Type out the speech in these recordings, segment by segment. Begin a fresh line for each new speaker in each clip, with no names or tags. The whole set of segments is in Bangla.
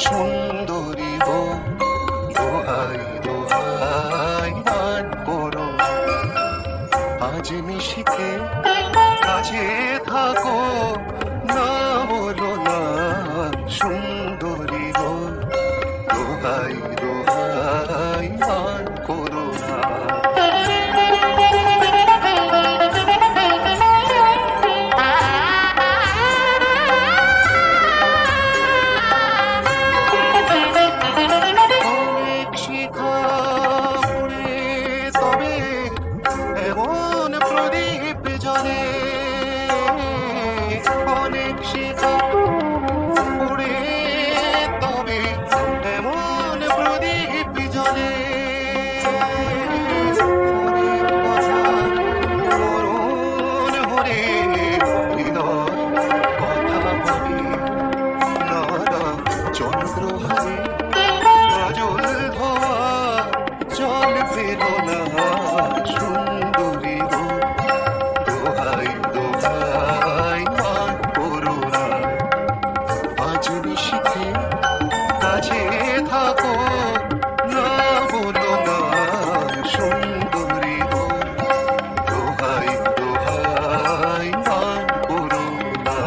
সুন্দরী গো, দোহাই দোহাই মান করো, আজ নিশিতে কাছে থাকো, না বলো না। সুন্দরী গো, দোহাই দোহাই মান করো না। অনেক শিখা পুড়ে তবে এমন প্রদীপ জ্বলে, অনেক শিখা পুড়ে তবে এমন প্রদীপ জ্বলে। হরির কথা করুণ হরে, হৃদয় কথা বলে নানা চন্দ্রহারে, কাজল ধোয়া জল ফেলো না। সুন্দরী গো, দোহাই দোহাই মান করো না, আজ নিশিতে কাছে থাকো, না বলো না। সুন্দরী গো, দোহাই দোহাই মান করো না।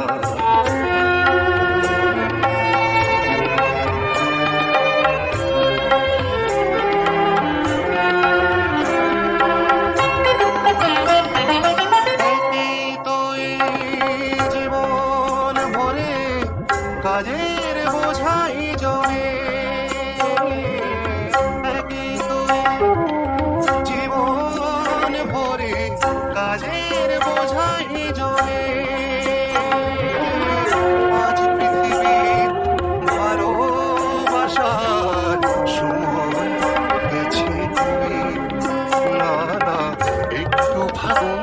একই তো এই জীবন ভরে কাজের বোঝাই জমে, একই তো এই জীবন ভরে কাজের বোঝাই জমে। আজ পৃথিবীর ভালোবাসার সময় গেছে তুমি, না না একটু ভাবুন